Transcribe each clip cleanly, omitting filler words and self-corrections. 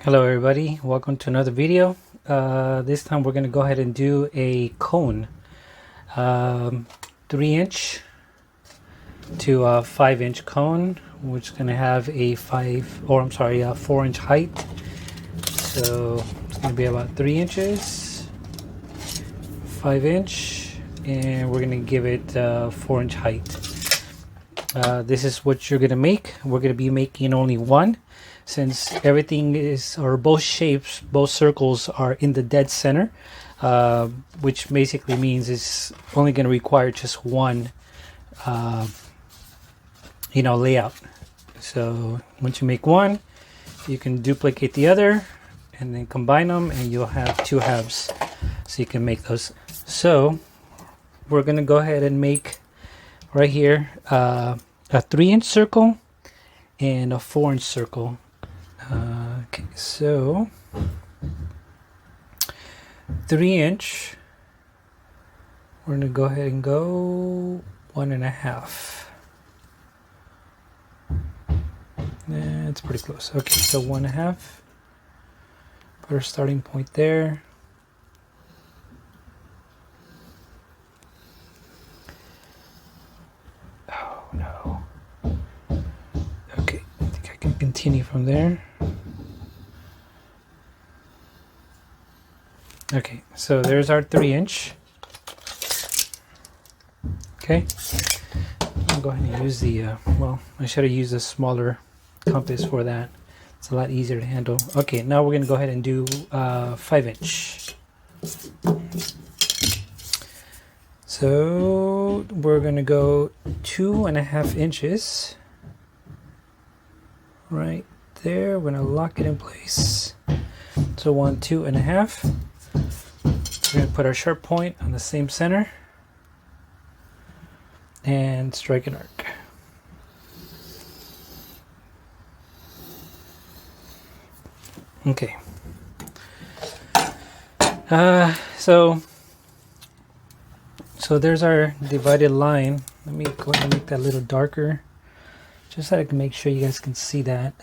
Hello everybody, welcome to another video. This time we're going to go ahead and do a cone, 3-inch to a 5-inch cone, which is going to have a 4-inch height. So it's going to be about 3 inches, 5-inch, and we're going to give it 4-inch height. This is what you're going to make. We're going to be making only one, since everything is, or both shapes, both circles are in the dead center, which basically means it's only going to require just one layout. So once you make one, you can duplicate the other and then combine them, and you'll have two halves, so you can make those. So we're going to go ahead and make right here a 3-inch circle and a 4-inch circle. Okay, so 3-inch, we're going to go ahead and go 1.5. That's pretty close. Okay, so 1.5. Put our starting point there. Oh no. Okay, I think I can continue from there. Okay, so there's our 3-inch. Okay, I'll go ahead and use the, I should have used a smaller compass for that. It's a lot easier to handle. Okay, now we're going to go ahead and do 5-inch. So we're going to go 2.5 inches. Right there, we're going to lock it in place. So 2.5. We're going to put our sharp point on the same center and strike an arc. Okay. So there's our divided line. Let me go ahead and make that a little darker, just so I can make sure you guys can see that.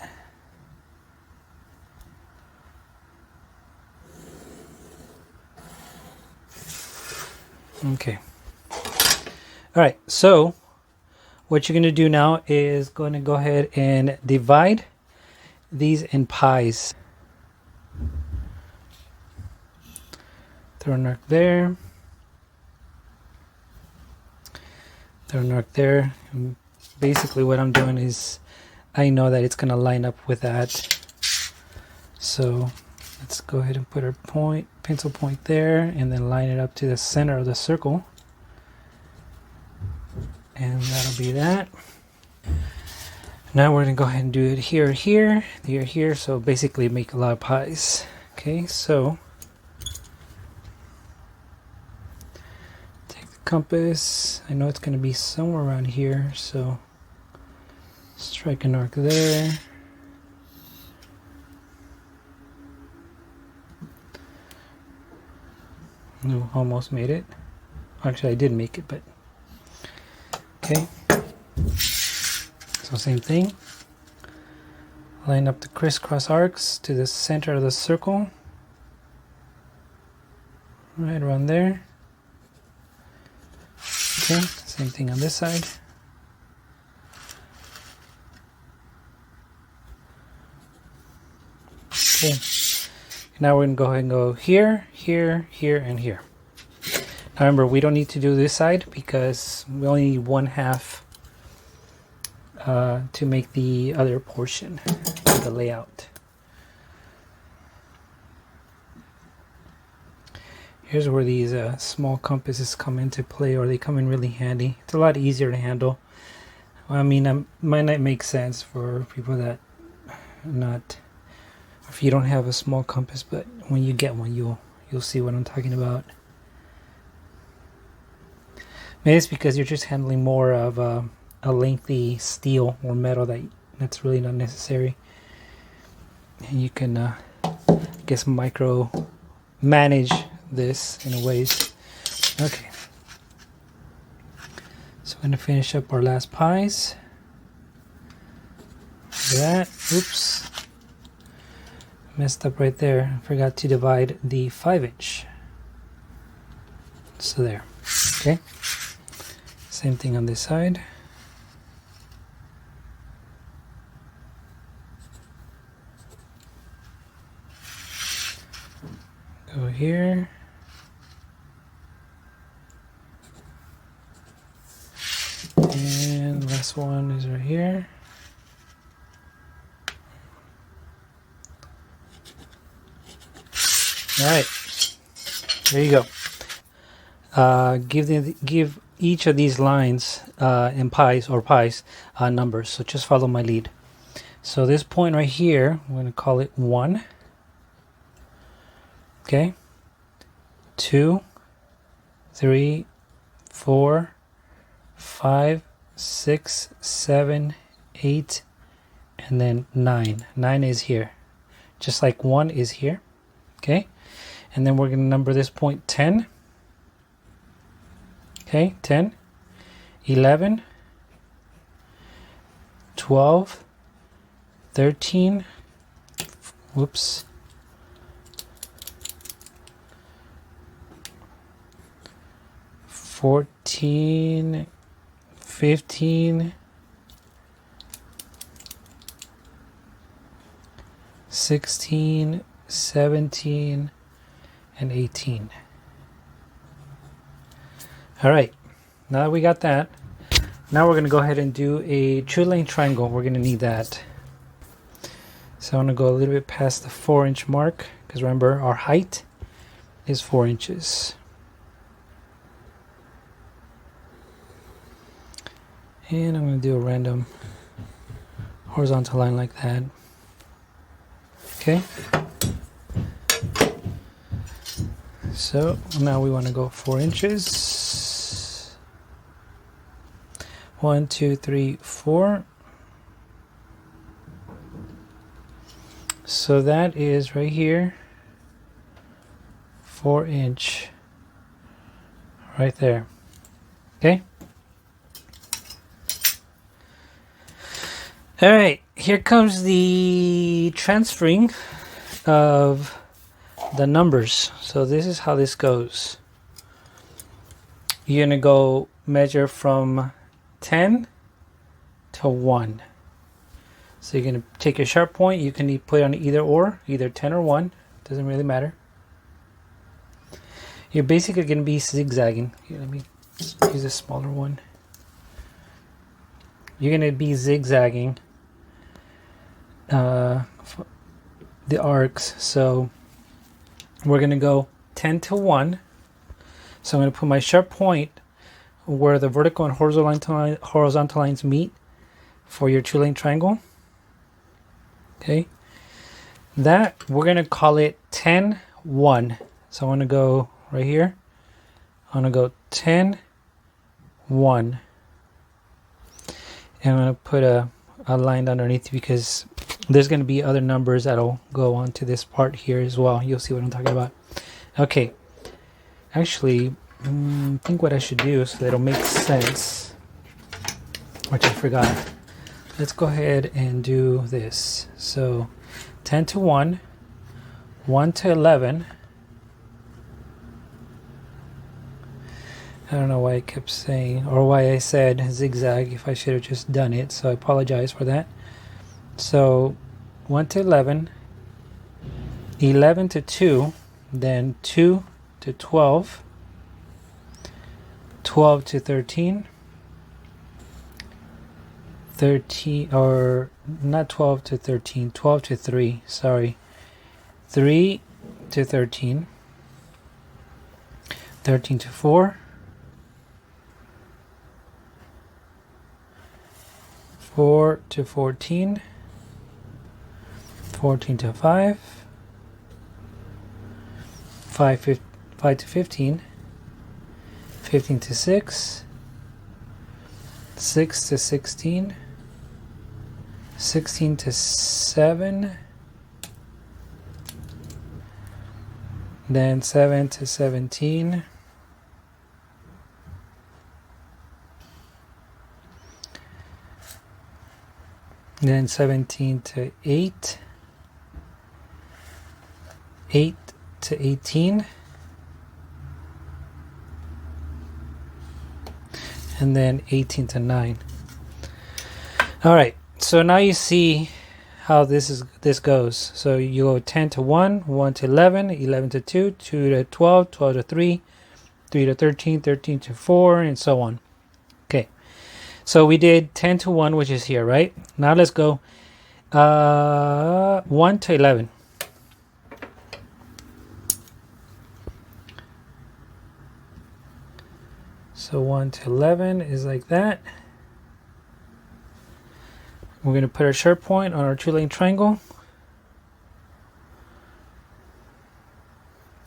Okay. All right, so what you're going to do now is going to go ahead and divide these in pies. Throw an arc there. Throw an arc there. And basically what I'm doing is I know that it's going to line up with that. So let's go ahead and put our pencil point there, and then line it up to the center of the circle. And that'll be that. Now we're going to go ahead and do it here, here. So basically make a lot of pies. Okay, so take the compass. I know it's going to be somewhere around here, so strike an arc there. No, almost made it. Actually, I did make it, but okay. So same thing. Line up the crisscross arcs to the center of the circle. Right around there. Okay, same thing on this side. Okay. Now we're going to go ahead and go here, here, and here. Now remember, we don't need to do this side because we only need 1/2 to make the other portion of the layout. Here's where these small compasses come into play, or they come in really handy. It's a lot easier to handle. I mean, it might not make sense for people that if you don't have a small compass, but when you get one, you'll see what I'm talking about. Maybe it's because you're just handling more of a lengthy steel or metal that's really not necessary, and you can I guess micro manage this in a ways. Okay, so I'm going to finish up our last pies. That, oops, messed up right there. I forgot to divide the 5-inch. So there. Okay. Same thing on this side. Go here. And last one is right here. All right, there you go. Give each of these lines in pies numbers. So just follow my lead. So this point right here, I'm going to call it 1. Okay. 2, 3, 4, 5, 6, 7, 8, and then 9. 9 is here, just like 1 is here. Okay. And then we're going to number this point 10. Okay, 10, 11, 12, 13, whoops, 14, 15, 16, 17, and 18. All right, now that we got that, now we're going to go ahead and do a true length triangle. We're going to need that. So I'm going to go a little bit past the 4-inch mark, because remember our height is 4 inches. And I'm going to do a random horizontal line like that. Okay. So now we want to go 4 inches. 1, 2, 3, 4. So that is right here, 4-inch, right there. Okay. All right, here comes the transferring of the numbers. So this is how this goes. You're gonna go measure from 10 to 1. So you're gonna take your sharp point. You can put it on either or, either 10 or 1. Doesn't really matter. You're basically gonna be zigzagging. Here, let me use a smaller one. You're gonna be zigzagging the arcs. So we're gonna go 10 to 1. So I'm gonna put my sharp point where the vertical and horizontal lines meet for your true length triangle. Okay, that we're gonna call it 10, 1. So I'm gonna go right here. I'm gonna go 10, 1. And I'm gonna put a line underneath because there's gonna be other numbers that'll go onto this part here as well. You'll see what I'm talking about. Okay, actually, I think what I should do so that it'll make sense, which I forgot. Let's go ahead and do this. So 10 to 1, 1 to 11. I don't know why I kept saying, or why I said zigzag if I should have just done it. So I apologize for that. So 1 to 11, 11 to 2, then 2 to 12, 12 to 13, 13, or not 12 to 13, 12 to 3, sorry, 3 to 13, 13 to 4, 4 to 14, 14 to 5, 5 to 15, 15 to 6, 6 to 16, 16 to 7, then 7 to 17, then 17 to 8, 8 to 18, and then 18 to 9. All right, so now you see how this goes. So you go 10 to 1, 1 to 11, 11 to 2, 2 to 12, 12 to 3, 3 to 13, 13 to 4, and so on. Okay, so we did 10 to 1, which is here, right? Now let's go 1 to 11. So 1 to 11 is like that. We're going to put our sharp point on our 2-lane triangle.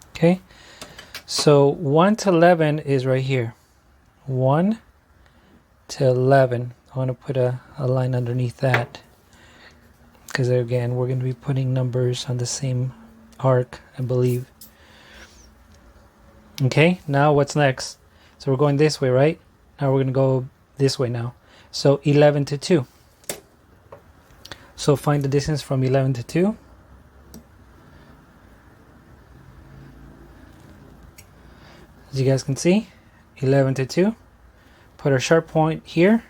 Okay, so 1 to 11 is right here. 1 to 11. I want to put a line underneath that, because again, we're going to be putting numbers on the same arc, I believe. Okay, now what's next? So we're going this way, right? Now we're going to go this way now. So 11 to 2. So find the distance from 11 to 2. As you guys can see, 11 to 2. Put our sharp point here.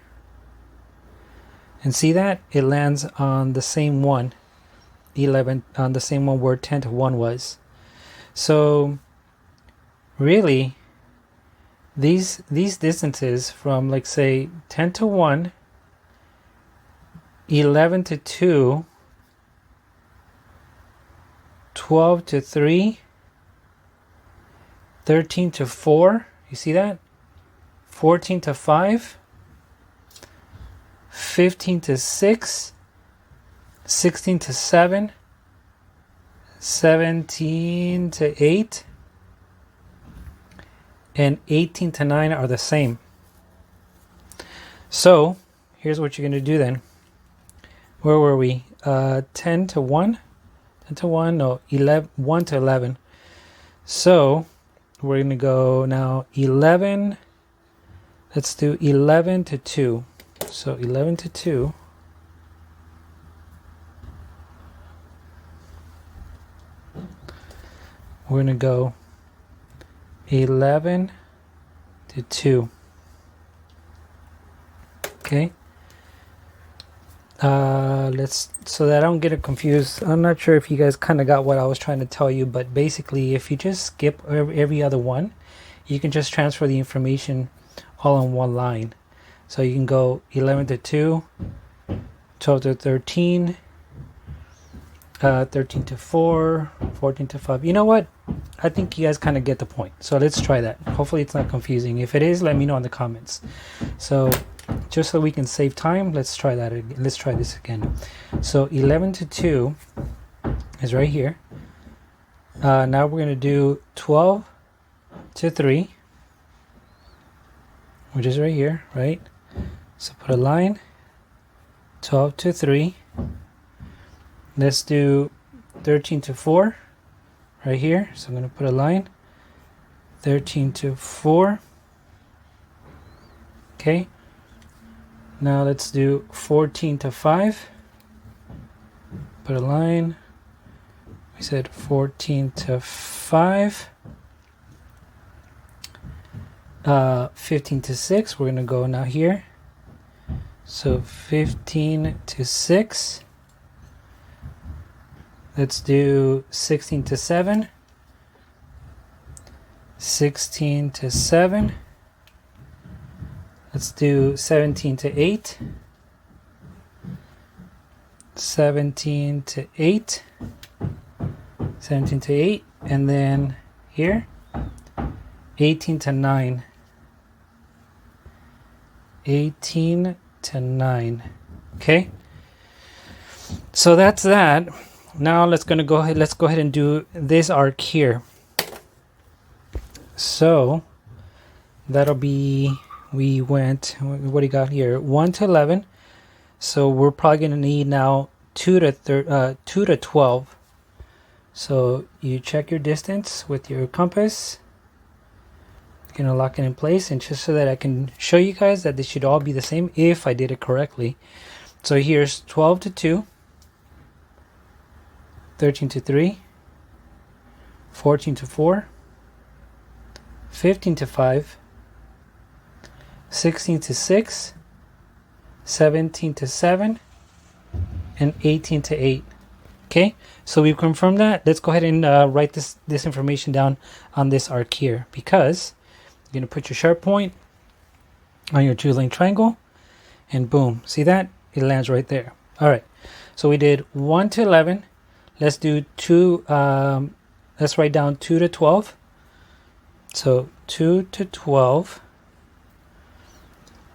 And see that? It lands on the same one. 11 on the same one where 10 to 1 was. So really, these distances from, like, say 10 to 1, 11 to 2, 12 to 3, 13 to 4, you see that? 14 to 5, 15 to 6, 16 to 7, 17 to 8, and 18 to 9 are the same. So here's what you're going to do then. Where were we? 10 to 1? 10 to 1? No, 1 to 11. So we're going to go now 11. Let's do 11 to 2. So 11 to 2. We're going to go 11 to 2. Okay. So that I don't get it confused. I'm not sure if you guys kind of got what I was trying to tell you, but basically if you just skip every other one, you can just transfer the information all on one line. So you can go 11 to 2, 12 to 13, 13 to 4, 14 to 5. You know what? I think you guys kind of get the point. So let's try that. Hopefully it's not confusing. If it is, let me know in the comments. So just so we can save time, let's try that again. Let's try this again. So 11 to 2 is right here. Now we're going to do 12 to 3, which is right here, right? So put a line, 12 to 3. Let's do 13 to 4 right here. So I'm going to put a line, 13 to 4. Okay. Now let's do 14 to 5. Put a line. We said 14 to 5. 15 to 6. We're going to go now here. So 15 to 6. Let's do 16 to 7. 16 to 7. Let's do 17 to 8. 17 to 8. 17 to 8. And then here, 18 to 9. 18 to 9. Okay. So that's that. Now let's go ahead and do this arc here. So that'll be, we went, what do you got here? 1 to 11. So we're probably going to need now 2 to 12. So you check your distance with your compass. You're going to lock it in place, and just so that I can show you guys that this should all be the same if I did it correctly. So here's 12 to 2, 13 to 3, 14 to 4, 15 to 5, 16 to 6, 17 to 7, and 18 to 8. Okay, so we've confirmed that. Let's go ahead and write this information down on this arc here, because you're going to put your sharp point on your 2-lane triangle, and boom, see that? It lands right there. All right, so we did 1 to 11. Let's do 2, let's write down 2 to 12. So 2 to 12,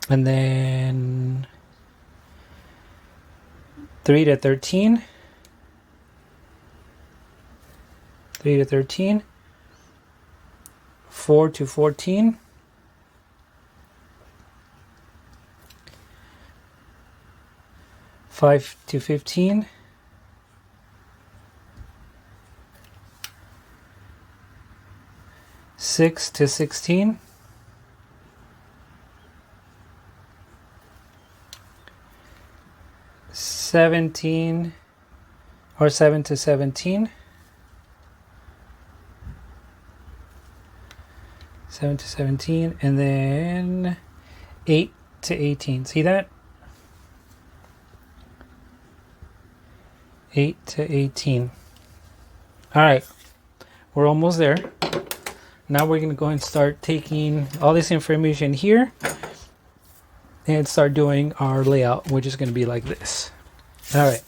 and then 3 to 13, 3 to 13, 4 to 14, 5 to 15, 6 to 16, 17 or 7 to 17, 7 to 17, and then 8 to 18. See that? 8 to 18. All right, we're almost there. Now we're going to go and start taking all this information here and start doing our layout, which is going to be like this. All right,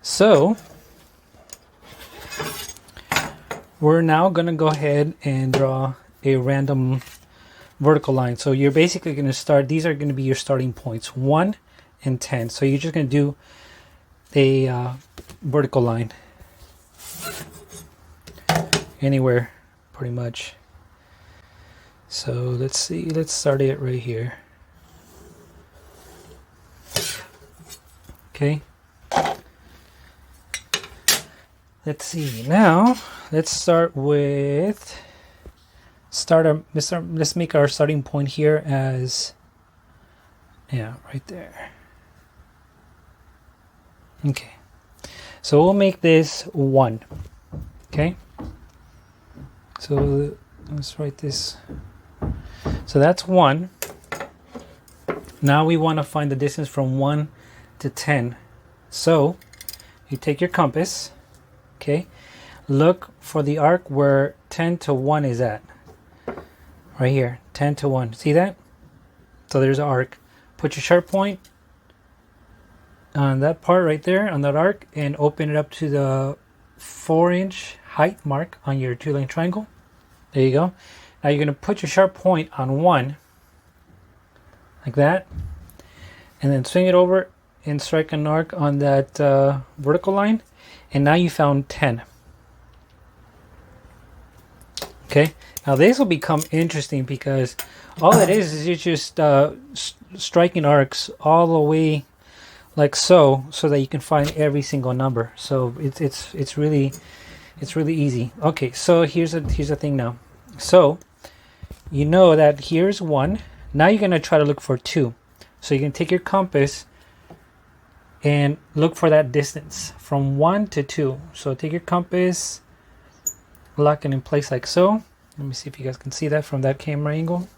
so we're now going to go ahead and draw a random vertical line. So you're basically going to start, these are going to be your starting points, 1 and 10. So you're just going to do a vertical line anywhere pretty much. So let's see, let's start it right here. Okay, let's see, now let's start with let's make our starting point here as, yeah, right there. Okay, so we'll make this 1. Okay, so let's write this. So that's 1. Now we want to find the distance from 1 to 10. So you take your compass, okay, look for the arc where 10 to 1 is at. Right here, 10 to 1. See that? So there's an arc. Put your sharp point on that part right there, on that arc, and open it up to the 4-inch height mark on your 2-lane triangle. There you go. Now you're going to put your sharp point on 1, like that, and then swing it over and strike an arc on that vertical line, and now you found 10. Okay, now this will become interesting because all it is you're just striking arcs all the way like so that you can find every single number. So it's really easy. Okay, so here's the thing now. So you know that here's 1. Now you're gonna try to look for 2. So you can take your compass and look for that distance from 1 to 2. So take your compass, lock it in place like so. Let me see if you guys can see that from that camera angle.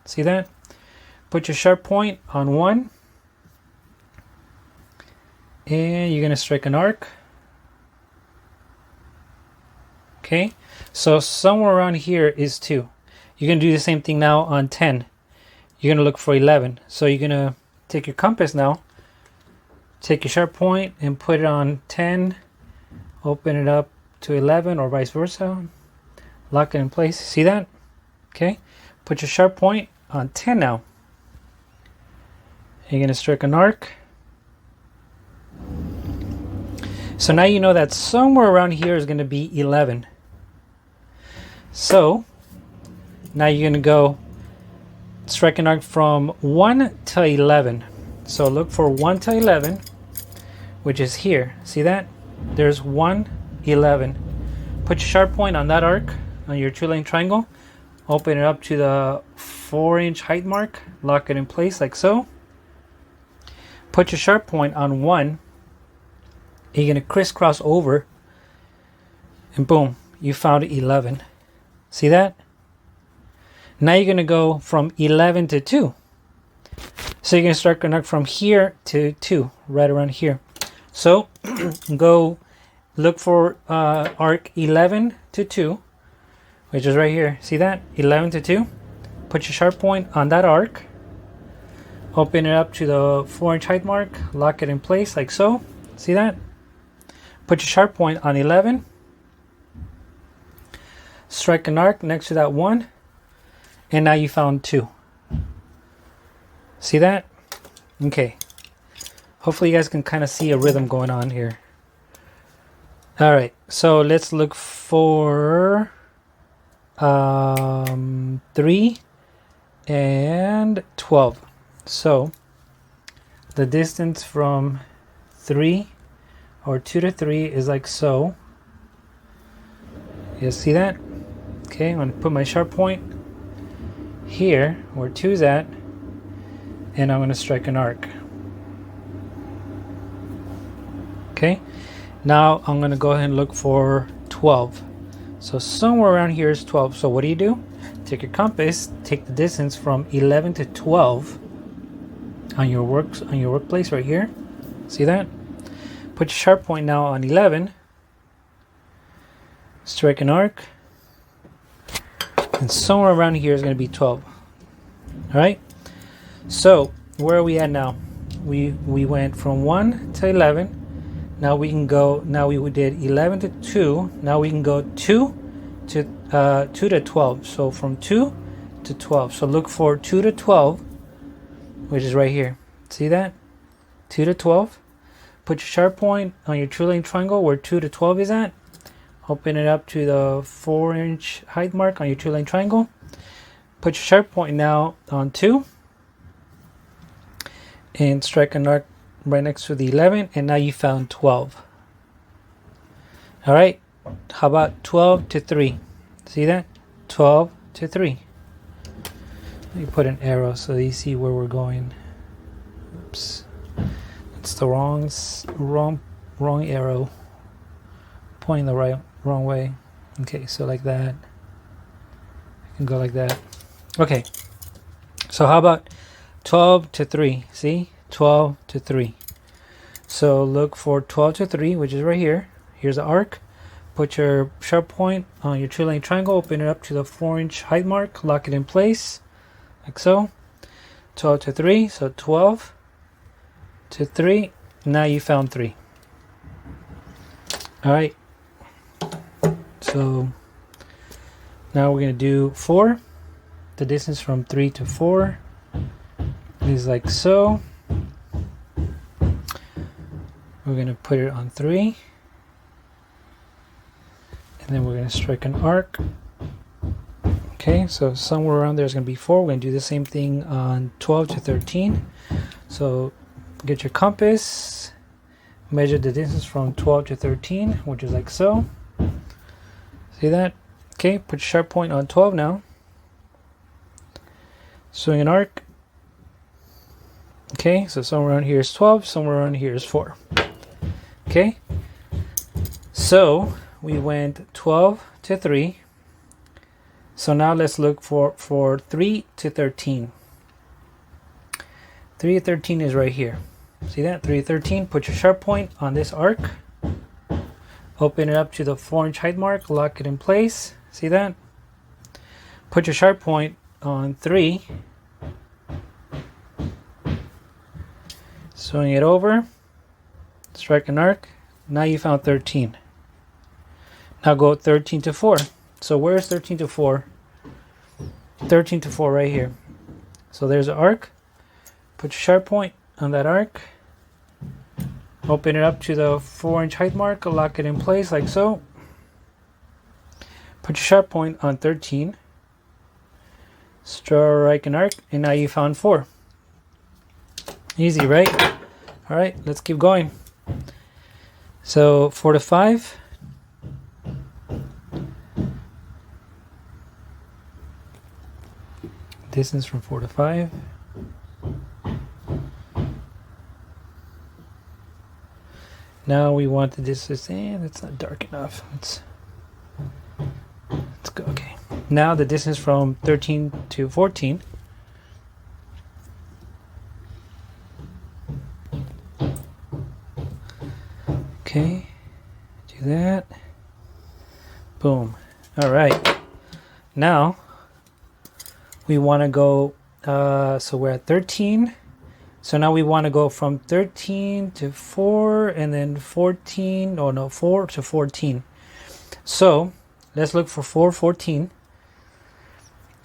See that? Put your sharp point on 1, and you're gonna strike an arc. Okay, so somewhere around here is 2. You're gonna do the same thing now on 10. You're gonna look for 11. So you're gonna take your compass now, take your sharp point and put it on 10, open it up to 11 or vice versa, lock it in place. See that? Okay, put your sharp point on 10 now. You're gonna strike an arc. So now you know that somewhere around here is gonna be 11. So now you're gonna go strike an arc from 1 to 11. So look for 1 to 11, which is here. See that? There's 1, 11. Put your sharp point on that arc on your 2-lane triangle. Open it up to the 4-inch height mark. Lock it in place like so. Put your sharp point on 1. You're going to crisscross over. And boom. you found 11. See that? Now you're going to go from 11 to 2. So you're going to start going from here to 2, right around here. So go look for arc 11 to 2, which is right here. See that? 11 to 2. Put your sharp point on that arc. Open it up to the 4-inch height mark. Lock it in place like so. See that? Put your sharp point on 11. Strike an arc next to that 1. And now you found 2. See that? Okay. Hopefully you guys can kind of see a rhythm going on here. Alright, so let's look for 3 and 12. So the distance from 3 or 2 to 3 is like so. You see that? Okay, I'm going to put my sharp point here where 2 is at, and I'm going to strike an arc. Okay, now I'm going to go ahead and look for 12. So somewhere around here is 12. So what do? Take your compass, take the distance from 11 to 12 on your workplace right here. See that? Put your sharp point now on 11. Strike an arc. And somewhere around here is going to be 12. All right. So where are we at now? We went from 1 to 11. Now we can go. Now we did 11 to 2. Now we can go 2 to 12. So from 2 to 12. So look for 2 to 12, which is right here. See that? 2 to 12. Put your sharp point on your true lane triangle where 2 to 12 is at. Open it up to the 4-inch height mark on your true lane triangle. Put your sharp point now on 2. And strike an arc right next to the 11. And now you found 12. Alright. How about 12 to 3? See that? 12 to 3. Let me put an arrow so you see where we're going. Oops. It's the wrong arrow. Pointing the wrong way. Okay, so like that. I can go like that. Okay. So how about 12 to 3? See? 12 to 3. So look for 12 to 3, which is right here. Here's the arc. Put your sharp point on your true lane triangle. Open it up to the 4-inch height mark. Lock it in place. Like so. 12 to 3. So 12 to 3. Now you found 3. Alright. So now we're going to do 4. The distance from 3 to 4 is like so. We're going to put it on 3. And then we're going to strike an arc. Okay, so somewhere around there is going to be 4. We're going to do the same thing on 12 to 13. So get your compass. Measure the distance from 12 to 13, which is like so. See that? Okay, put your sharp point on 12 now. Swing an arc. Okay, so somewhere around here is 12, somewhere around here is 4. Okay, so we went 12 to 3. So now let's look for 3 to 13. 3 to 13 is right here. See that? 3 to 13. Put your sharp point on this arc. Open it up to the 4-inch height mark. Lock it in place. See that? Put your sharp point on 3. Swing it over. Strike an arc. Now you found 13. Now go 13 to 4. So where's 13 to 4? 13 to 4 right here. So there's an arc. Put your sharp point on that arc. Open it up to the 4-inch height mark. Lock it in place like so. Put your sharp point on 13. Strike an arc. And now you found 4. Easy, right? All right, let's keep going. So 4 to 5. Distance from 4 to 5. Now we want the distance, and it's not dark enough. Let's go. Okay. Now the distance from 13 to 14. Okay. Do that. Boom. All right. Now we want to go. So we're at 13. So now we want to go from 13 to 4 and then 14. Oh no, 4 to 14. So let's look for 414.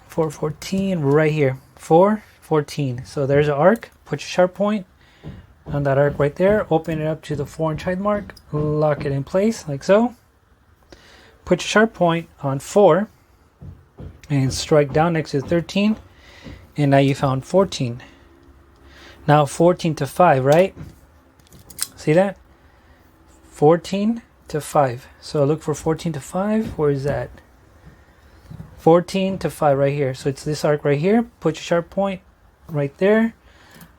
414 right here. 414. So there's an arc. Put your sharp point on that arc right there. Open it up to the 4-inch height mark. Lock it in place like so. Put your sharp point on 4 and strike down next to 13. And now you found 14. Now 14 to 5, right? See that? 14 to 5. So look for 14 to 5. Where is that? 14 to 5 right here. So it's this arc right here. Put your sharp point right there.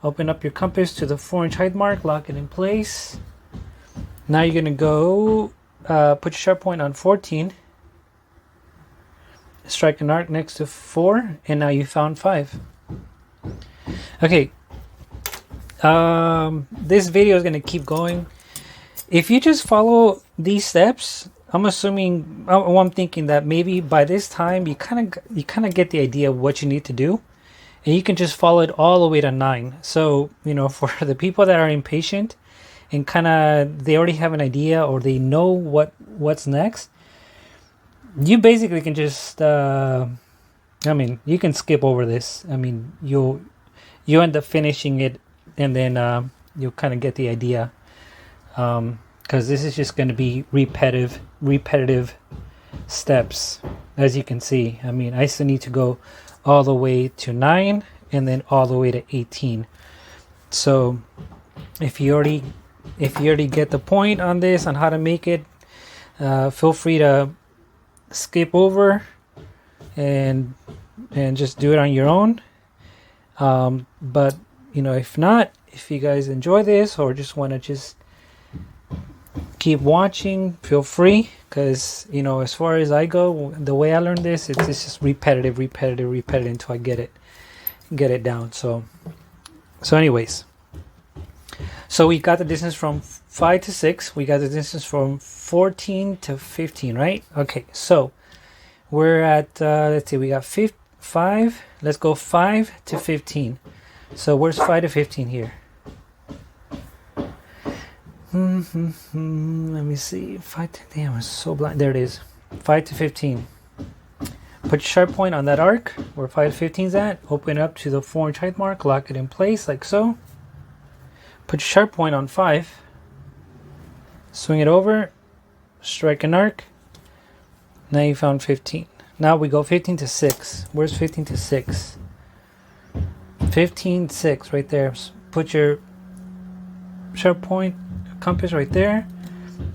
Open up your compass to the 4-inch height mark. Lock it in place. Now you're going to go put your sharp point on 14. Strike an arc next to 4. And now you found 5. Okay. This video is going to keep going. If you just follow these steps, I'm thinking that maybe by this time you kind of get the idea of what you need to do, and you can just follow it all the way to 9. So, you know, for the people that are impatient and they already have an idea or they know what's next, you basically can just you can skip over this. I mean, you end up finishing it, and then you'll kind of get the idea, because this is just going to be repetitive steps. As you can see, I mean, I still need to go all the way to 9 and then all the way to 18. So if you already get the point on this, on how to make it, feel free to skip over and just do it on your own. But you know, if not, if you guys enjoy this or just want to just keep watching, feel free, because, you know, as far as I go, the way I learned this, it's just repetitive until I get it down. So anyways, so we got the distance from 5 to 6. We got the distance from 14 to 15, right? Okay, so we're at let's see, we got 5. Let's go 5 to 15. So where's 5 to 15 here? Let me see. 5 to, damn, I'm so blind. There it is. 5 to 15. Put your sharp point on that arc where 5 to 15 is at. Open it up to the 4-inch height mark. Lock it in place like so. Put your sharp point on 5. Swing it over. Strike an arc. Now you found 15. Now we go 15 to 6. Where's 15 to 6? 15, 6 right there. Put your sharp point compass right there.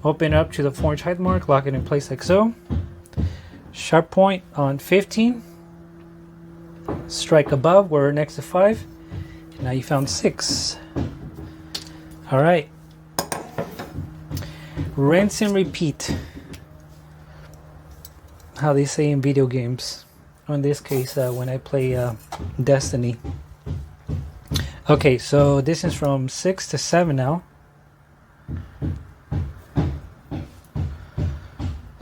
Open it up to the 4-inch height mark. Lock it in place like so. Sharp point on 15. Strike above. We're next to 5. Now you found 6. All right. Rinse and repeat. How they say in video games. In this case, when I play Destiny. Okay, so distance from 6 to 7 now.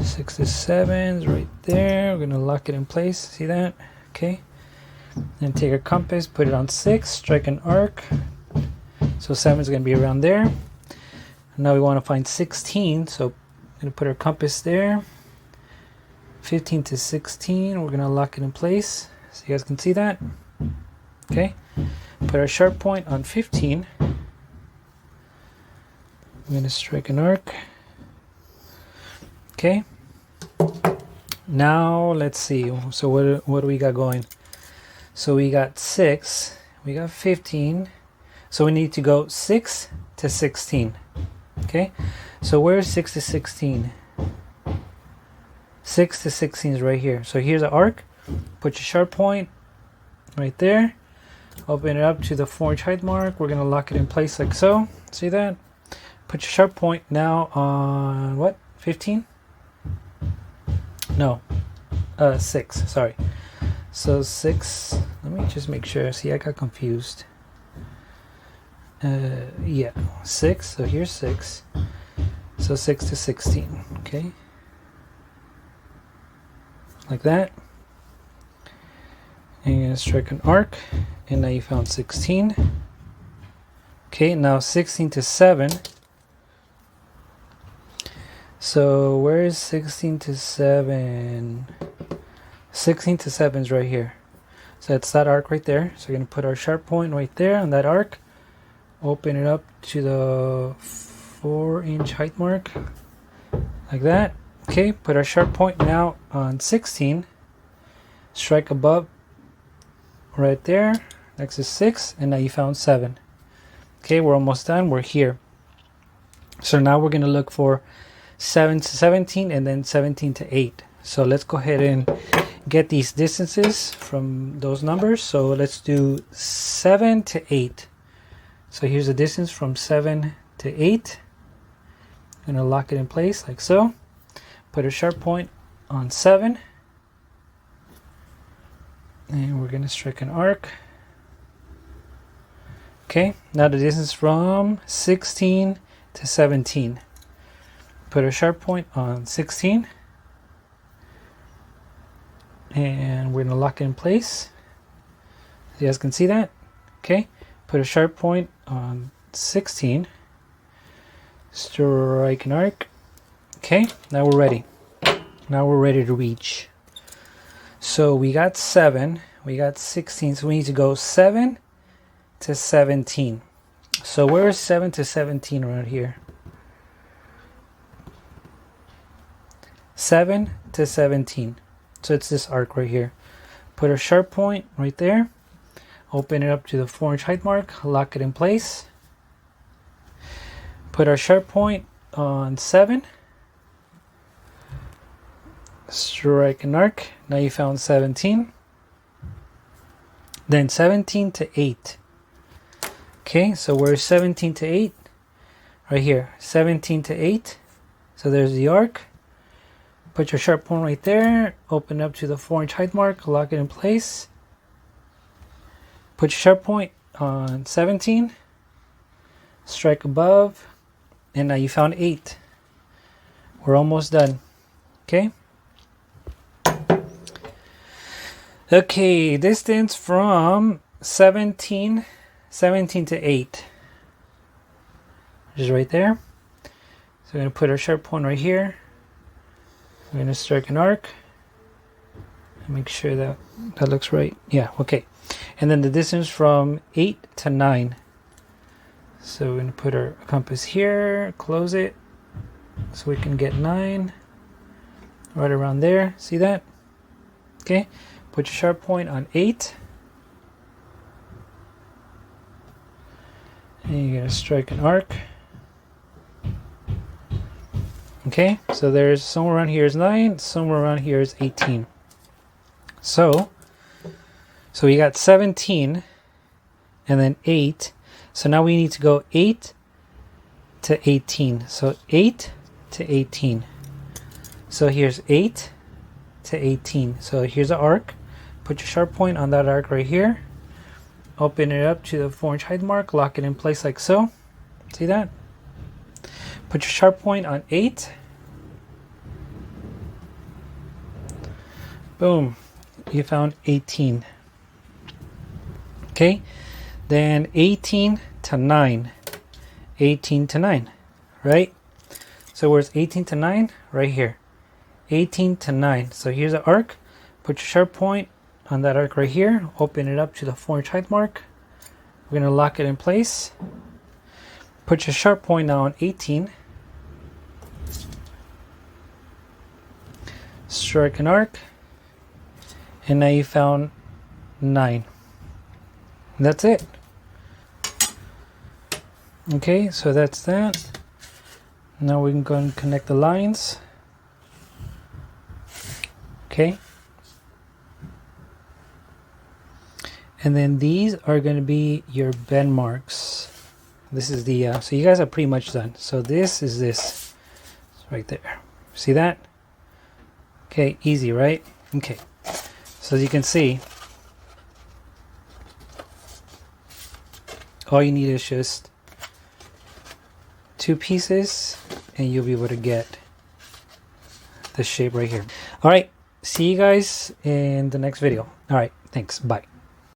6 to 7 is right there. We're gonna lock it in place. See that? Okay. Then take our compass, put it on 6, strike an arc. So 7 is gonna be around there. Now we want to find 16, so I'm gonna put our compass there. 15 to 16. We're gonna lock it in place. So you guys can see that. Okay. Put our sharp point on 15. I'm going to strike an arc. Okay. Now let's see. So what do we got going? So we got 6. We got 15. So we need to go 6 to 16. Okay. So where's 6 to 16? 6 to 16 is right here. So here's an arc. Put your sharp point right there. Open it up to the 4-inch height mark. We're going to lock it in place like so. See that? Put your sharp point now on what? 15? No. 6, sorry. So 6, let me just make sure. See, I got confused. Yeah, 6, so here's 6. So 6 to 16, okay? Like that. And you're gonna strike an arc, and now you found 16. Okay, now 16 to 7. So where is 16 to 7? 16 to 7 is right here. So that's that arc right there. So we're going to put our sharp point right there on that arc. Open it up to the 4-inch height mark. Like that. Okay, put our sharp point now on 16. Strike above right there. Next is 6. And now you found 7. Okay, we're almost done. We're here. So now we're going to look for 7 to 17 and then 17 to 8. So let's go ahead and get these distances from those numbers. So let's do 7 to 8. So here's the distance from 7 to 8. I'm going to lock it in place like so. Put a sharp point on 7. And we're going to strike an arc. Okay, now the distance from 16 to 17. Put a sharp point on 16. And we're going to lock it in place. You guys can see that. Okay, put a sharp point on 16. Strike an arc. Okay, now we're ready. Now we're ready to reach. So we got 7, we got 16, so we need to go 7 to 17. So where is 7 to 17 around here? 7 to 17. So it's this arc right here. Put a sharp point right there. Open it up to the 4-inch height mark. Lock it in place. Put our sharp point on 7. Strike an arc. Now you found 17. Then 17 to 8. Okay, so where's 17 to 8? Right here. 17 to 8. So there's the arc. Put your sharp point right there. Open up to the 4-inch height mark. Lock it in place. Put your sharp point on 17. Strike above. And now you found 8. We're almost done. Okay. Okay, distance from 17 to 8. Which is right there. So we're going to put our sharp point right here. We're going to strike an arc. Make sure that that looks right. Yeah, okay. And then the distance from 8 to 9. So we're going to put our compass here, close it, so we can get 9 right around there. See that? Okay. Put your sharp point on 8. And you're going to strike an arc. Okay, so there's somewhere around here is 9, somewhere around here is 18. So we got 17 and then 8. So now we need to go 8 to 18. So 8 to 18. So here's 8 to 18. So here's the arc. Put your sharp point on that arc right here. Open it up to the 4-inch height mark. Lock it in place like so. See that? Put your sharp point on 8. Boom. You found 18. Okay. Then 18 to 9. 18 to 9. Right? So where's 18 to 9? Right here. 18 to 9. So here's the arc. Put your sharp point on that arc right here. Open it up to the 4-inch height mark. We're going to lock it in place. Put your sharp point now on 18. Strike an arc. And now you found 9. That's it. Okay, so that's that. Now we can go and connect the lines. Okay. And then these are going to be your bend marks. This is the, so you guys are pretty much done. So this is this. It's right there. See that? Okay, easy, right? Okay, so as you can see, all you need is just 2 pieces and you'll be able to get the shape right here. All right, see you guys in the next video. All right, thanks, bye.